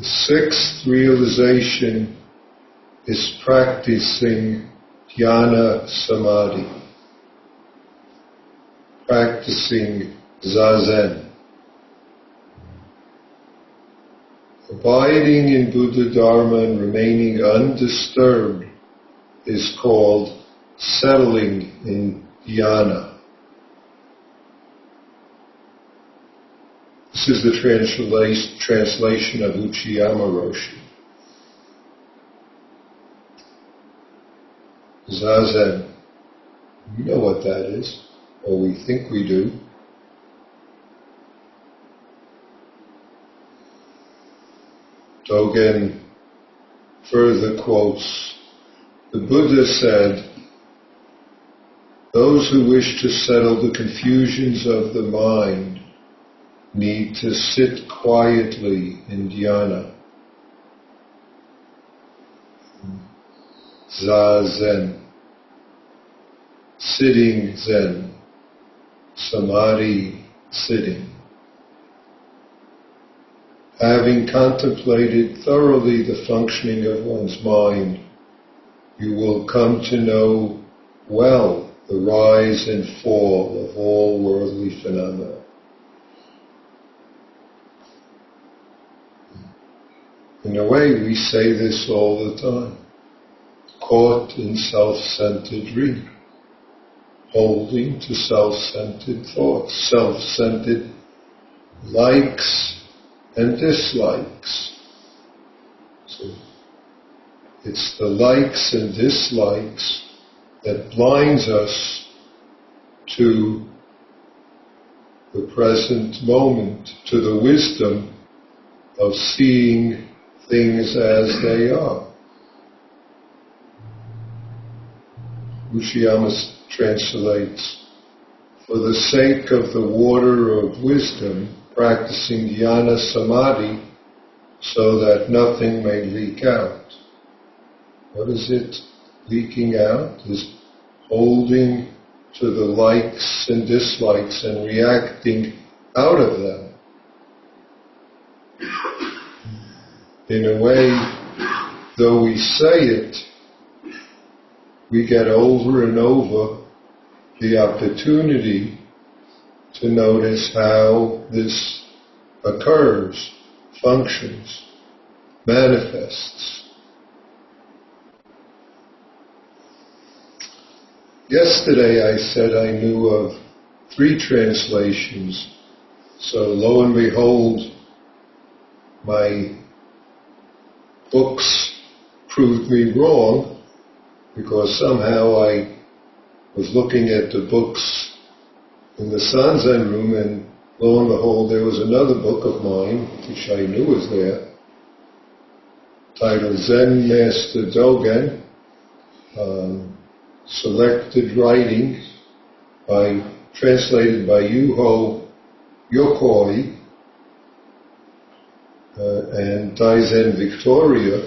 The sixth realization is practicing dhyana samadhi, practicing zazen. Abiding in Buddha Dharma and remaining undisturbed is called settling in dhyana. This is the translation of Uchiyama Roshi. Zazen. You know what that is, or we think we do. Dogen further quotes, the Buddha said, those who wish to settle the confusions of the mind need to sit quietly in dhyana. Zazen. Sitting zen. Samadhi, sitting. Having contemplated thoroughly the functioning of one's mind, you will come to know well the rise and fall of all worldly phenomena. In a way, we say this all the time. Caught in self-centered dream, holding to self-centered thoughts, self-centered likes and dislikes. So it's the likes and dislikes that blinds us to the present moment, to the wisdom of seeing things as they are. Uchiyama translates, for the sake of the water of wisdom, practicing dhyana samadhi so that nothing may leak out. What is it leaking out? Is holding to the likes and dislikes and reacting out of them. In a way, though we say it, we get over and over the opportunity to notice how this occurs, functions, manifests. Yesterday I said I knew of 3 translations, so lo and behold, my books proved me wrong, because somehow I was looking at the books in the Sanzen room, and lo and behold, there was another book of mine, which I knew was there, titled Zen Master Dogen, Selected Writings, translated by Yuho Yokoi and Daizen Victoria,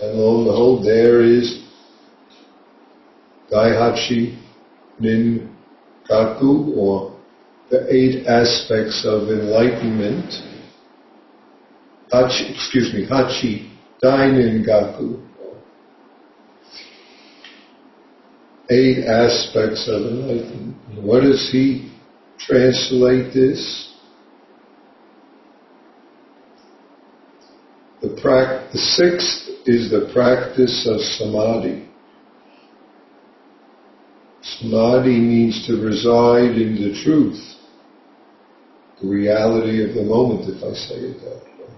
and lo and behold, there is Daihachi Ningaku, or the 8 aspects of enlightenment. Hachi Dainingaku. 8 aspects of enlightenment. What does he translate this? The 6th is the practice of samadhi. Samadhi means to reside in the truth, the reality of the moment, if I say it that way.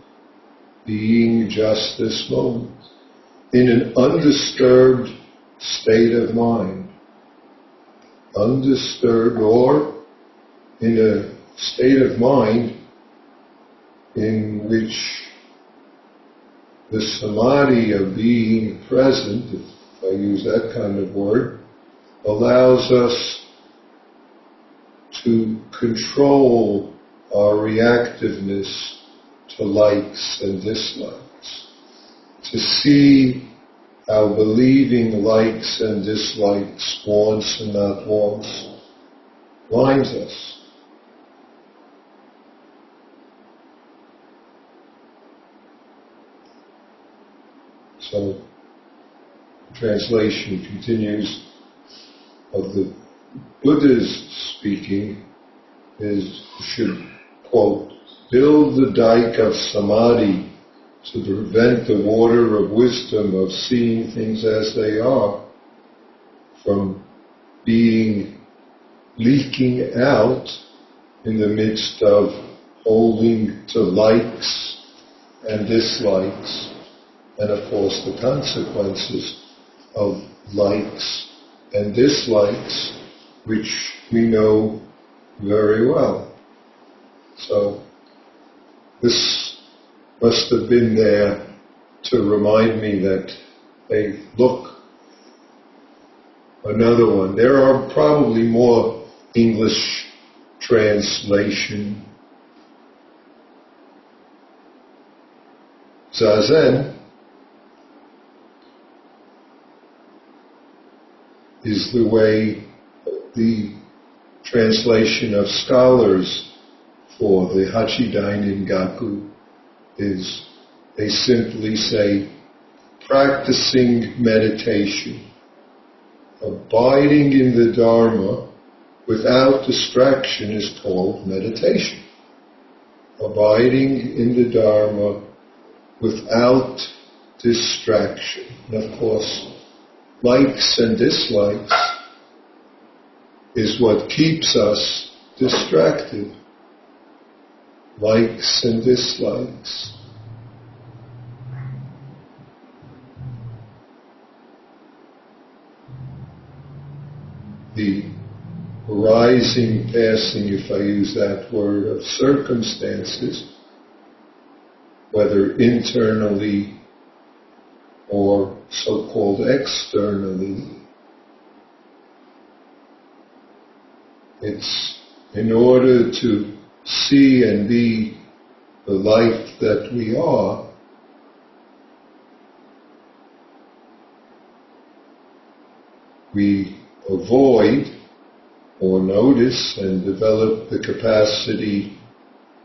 Being just this moment, in an undisturbed state of mind. Undisturbed, or in a state of mind in which the samadhi of being present, if I use that kind of word, allows us to control our reactiveness to likes and dislikes, to see how believing likes and dislikes, wants and not wants, blinds us. So, translation continues of the Buddha's speaking is, should, quote, build the dike of samadhi to prevent the water of wisdom of seeing things as they are from leaking out in the midst of holding to likes and dislikes, and of course the consequences of likes and dislikes, which we know very well. So this must have been there to remind me that, hey, look, another one. There are probably more English translation. Zazen is the way the translation of scholars for the Hachidainin Gaku is. They simply say, practicing meditation, abiding in the Dharma without distraction is called meditation. Abiding in the Dharma without distraction. And of course, likes and dislikes is what keeps us distracted. Likes and dislikes. The arising, passing, if I use that word, of circumstances, whether internally or so-called externally, it's in order to see and be the life that we are, we avoid or notice and develop the capacity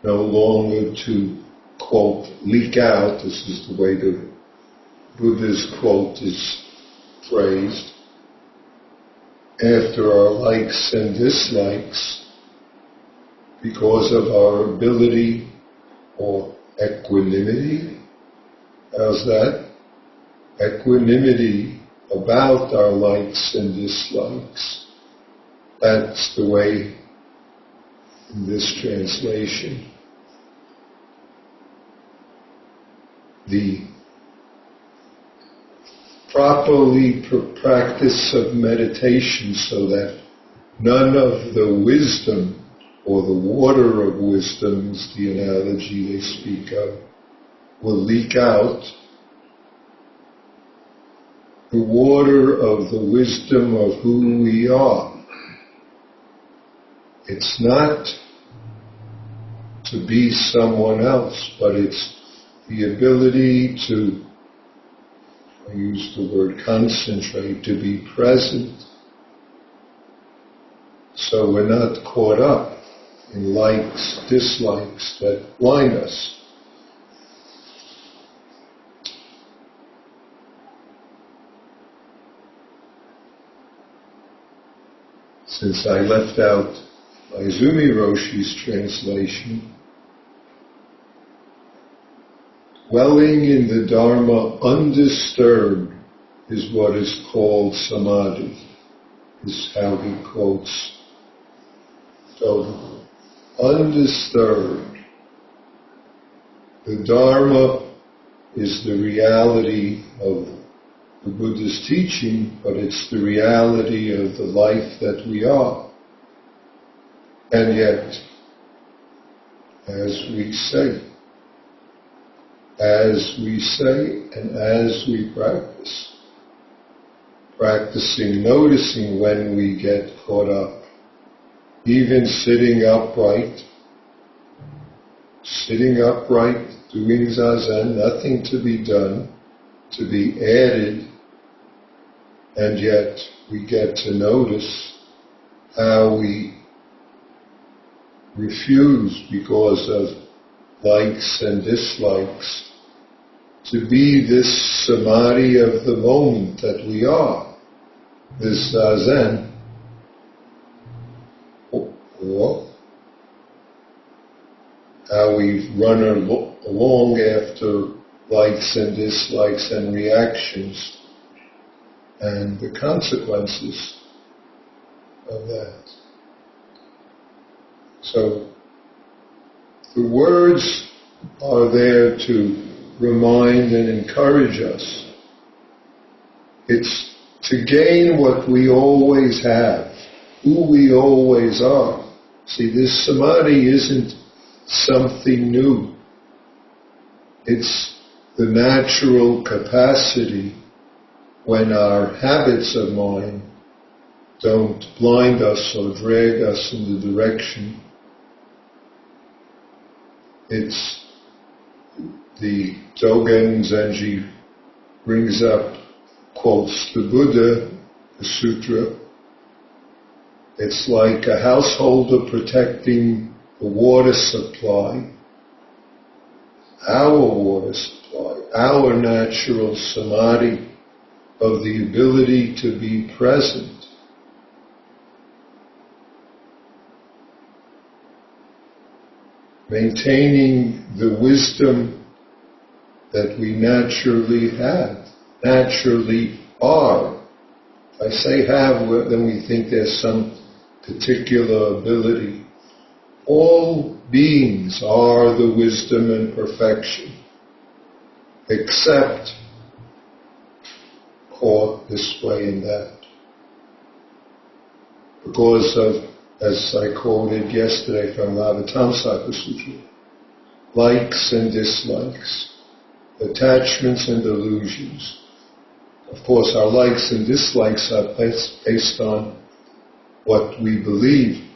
no longer to, quote, leak out. This is the way the Buddha's quote is phrased. After our likes and dislikes, because of our ability or equanimity. How's that? Equanimity about our likes and dislikes. That's the way in this translation. The properly practice of meditation so that none of the wisdom or the water of wisdom is the analogy they speak of, will leak out. The water of the wisdom of who we are. It's not to be someone else, but it's the ability to, I use the word concentrate, to be present. So we're not caught up in likes, dislikes that blind us. Since I left out Izumi Roshi's translation, dwelling in the Dharma undisturbed is what is called samadhi, is how he quotes. So, undisturbed. The Dharma is the reality of the Buddha's teaching, but it's the reality of the life that we are. And yet, as we say and as we practice, practicing noticing when we get caught up, even sitting upright, doing zazen, nothing to be done, to be added, and yet we get to notice how we refuse because of likes and dislikes to be this samadhi of the moment that we are, this zazen, or how we run along after likes and dislikes and reactions and the consequences of that. So the words are there to remind and encourage us. It's to gain what we always have, who we always are. See, this samadhi isn't something new. It's the natural capacity when our habits of mind don't blind us or drag us in the direction. It's the Dogen Zenji brings up, quotes the Buddha, the sutra. It's like a householder protecting the water supply, our water supply, our natural samadhi of the ability to be present. Maintaining the wisdom that we naturally have, naturally are. If I say have, then we think there's some particular ability. All beings are the wisdom and perfection, except caught this way and that. Because of, as I quoted yesterday from Lavatamsaka Sutra, likes and dislikes, attachments and delusions. Of course, our likes and dislikes are based on what we believe.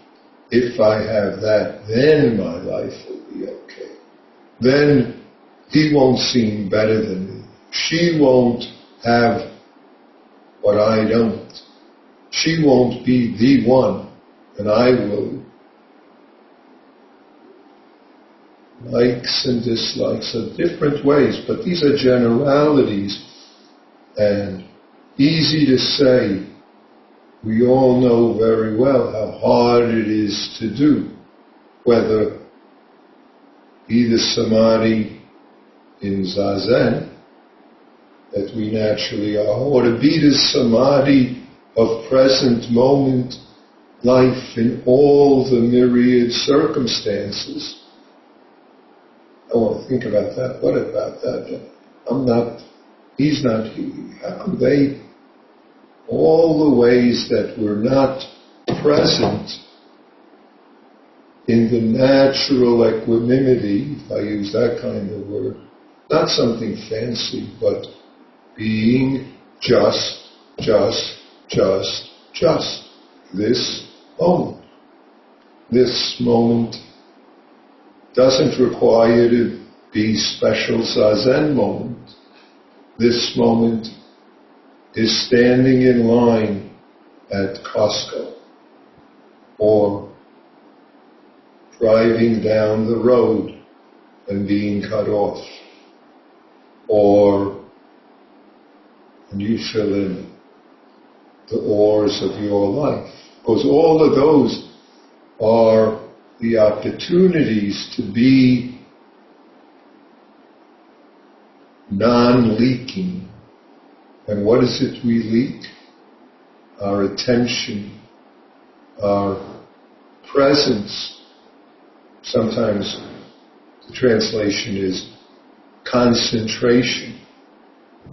If I have that, then my life will be okay. Then he won't seem better than me. She won't have what I don't. She won't be the one, and I will. Likes and dislikes are different ways, but these are generalities and easy to say. We all know very well how hard it is to do, whether be the samadhi in zazen that we naturally are, or to be the samadhi of present moment life in all the myriad circumstances. Oh, think about that. What about that? He's not here. How come they, all the ways that we're not present in the natural equanimity, if I use that kind of word, not something fancy, but being just this moment. This moment doesn't require to be special zazen moment. This moment is standing in line at Costco, or driving down the road and being cut off, or, and you fill in the oars of your life. Because all of those are the opportunities to be non-leaking. And what is it we leak? Our attention, our presence. Sometimes the translation is concentration.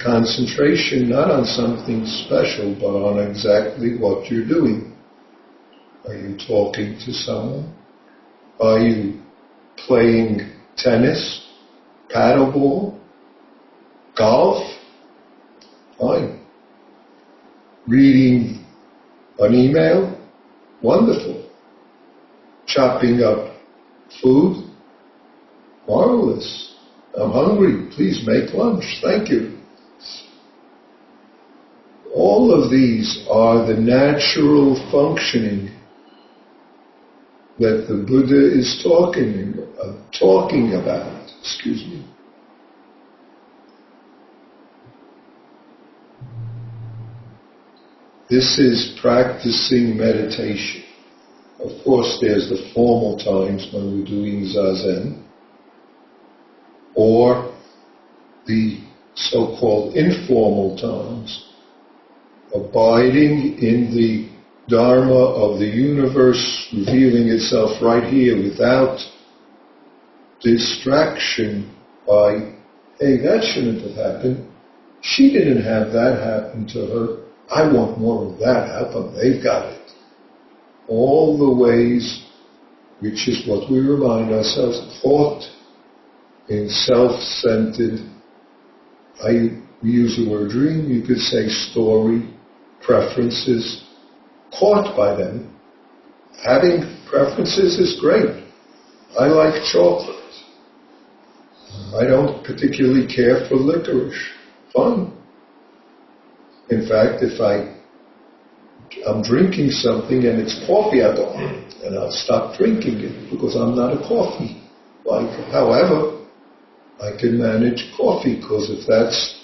Concentration not on something special, but on exactly what you're doing. Are you talking to someone? Are you playing tennis, paddleball, golf? Fine. Reading an email? Wonderful. Chopping up food? Marvelous. I'm hungry. Please make lunch. Thank you. All of these are the natural functioning that the Buddha is talking about. This is practicing meditation. Of course, there's the formal times when we're doing Zazen, or the so-called informal times, abiding in the Dharma of the universe, revealing itself right here without distraction by, hey, that shouldn't have happened. She didn't have that happen to her. I want more of that happen. They've got it. All the ways, which is what we remind ourselves, caught in self-centered, we use the word dream, you could say story, preferences, caught by them. Having preferences is great. I like chocolate. I don't particularly care for licorice. Fun. In fact, if I'm drinking something and it's coffee, I go, and I'll stop drinking it because I'm not a coffee liker. However, I can manage coffee because if that's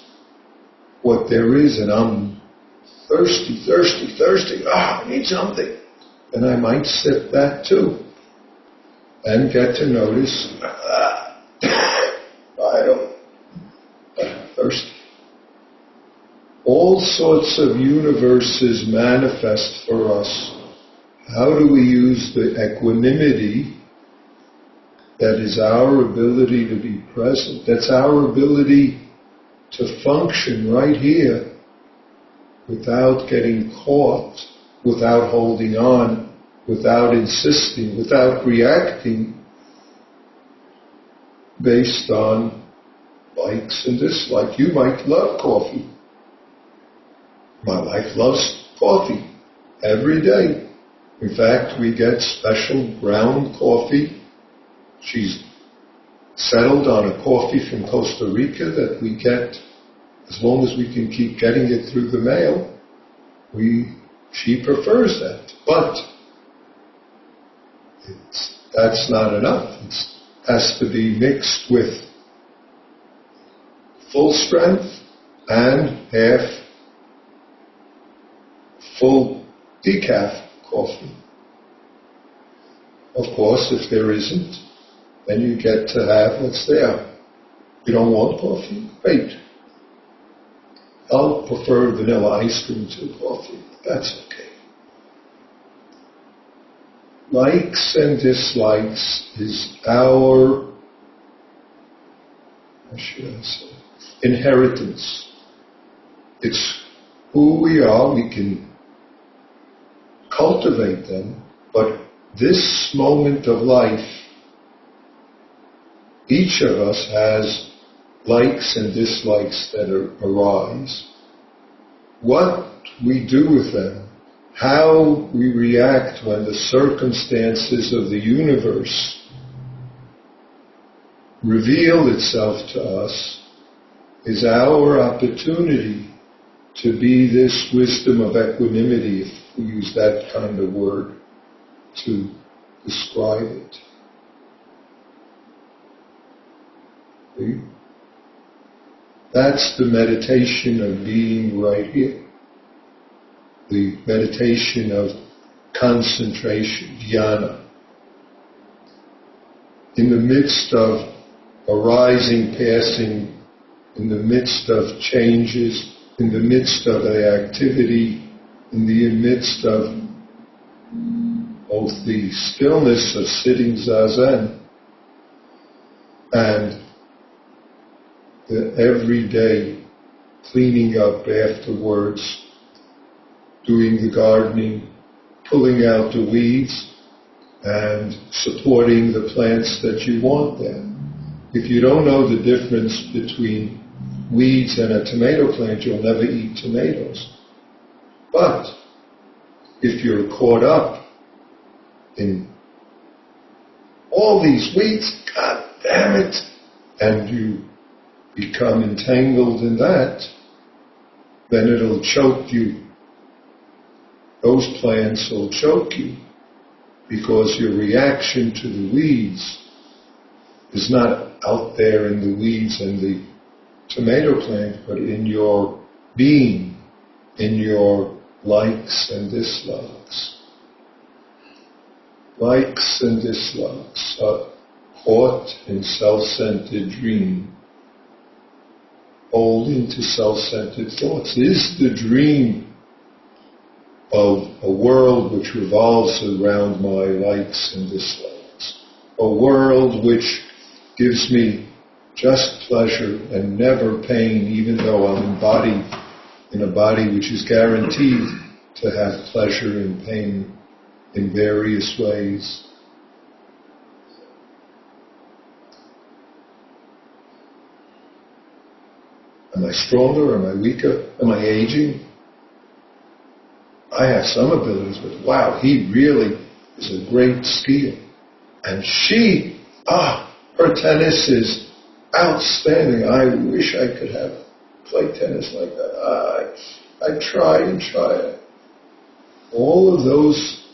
what there is and I'm thirsty, I need something, and I might sip that too and get to notice I'm thirsty. All sorts of universes manifest for us. How do we use the equanimity that is our ability to be present? That's our ability to function right here without getting caught, without holding on, without insisting, without reacting based on likes and dislikes. You might love coffee. My wife loves coffee every day. In fact, we get special ground coffee. She's settled on a coffee from Costa Rica that we get, as long as we can keep getting it through the mail, she prefers that. But that's not enough. It has to be mixed with full strength and half full decaf coffee. Of course, if there isn't, then you get to have what's there. You don't want coffee? Great. I'll prefer vanilla ice cream to coffee. That's okay. Likes and dislikes is our, how should I say, inheritance. It's who we are. We can cultivate them, but this moment of life, each of us has likes and dislikes that arise. What we do with them, how we react when the circumstances of the universe reveal itself to us, is our opportunity to be this wisdom of equanimity, if we use that kind of word to describe it. See? That's the meditation of being right here. The meditation of concentration, dhyana. In the midst of arising, passing, in the midst of changes, in the midst of the activity, in the midst of both the stillness of sitting zazen and the everyday cleaning up afterwards, doing the gardening, pulling out the weeds, and supporting the plants that you want there. If you don't know the difference between weeds and a tomato plant, you'll never eat tomatoes. But if you're caught up in all these weeds, God damn it, and you become entangled in that, then it'll choke you. Those plants will choke you because your reaction to the weeds is not out there in the weeds and the tomato plant, but in your being, in your likes and dislikes. Likes and dislikes are caught in self-centered dream, holding to self-centered thoughts. Is the dream of a world which revolves around my likes and dislikes, a world which gives me just pleasure and never pain, even though I'm embodied in a body which is guaranteed to have pleasure and pain in various ways. Am I stronger? Am I weaker? Am I aging? I have some abilities, but wow, he really is a great skier. And she, her tennis is outstanding. I wish I could have played tennis like that. I try and try. All of those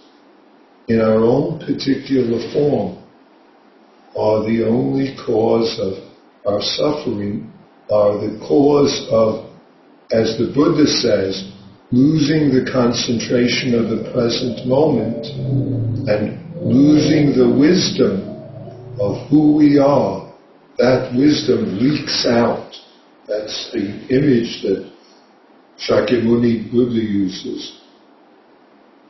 in our own particular form are the only cause of our suffering, are the cause of, as the Buddha says, losing the concentration of the present moment and losing the wisdom of who we are. That wisdom leaks out. That's the image that Shakyamuni Buddha uses.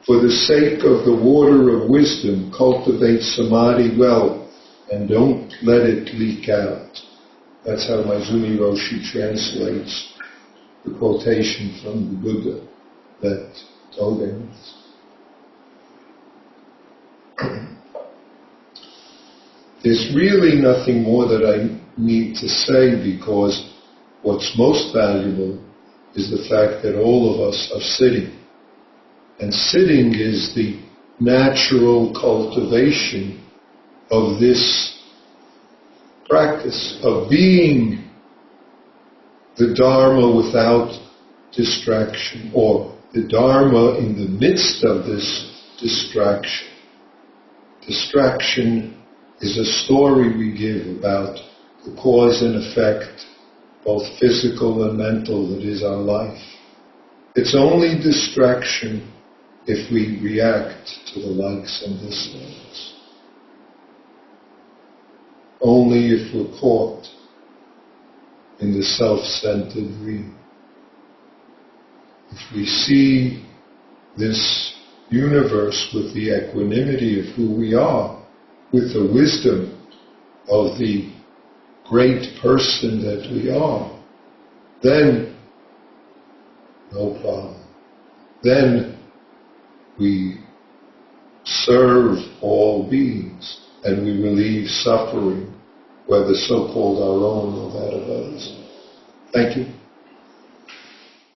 For the sake of the water of wisdom, cultivate samadhi well and don't let it leak out. That's how Maezumi Roshi translates the quotation from the Buddha that Dogen. There's really nothing more that I need to say, because what's most valuable is the fact that all of us are sitting. And sitting is the natural cultivation of this practice of being the Dharma without distraction, or the Dharma in the midst of this distraction. Distraction is a story we give about the cause and effect, both physical and mental, that is our life. It's only distraction if we react to the likes and dislikes. Only if we're caught in the self-centered dream. If we see this universe with the equanimity of who we are, with the wisdom of the great person that we are, then no problem. Then we serve all beings and we relieve suffering, whether so-called our own or that of others. Thank you.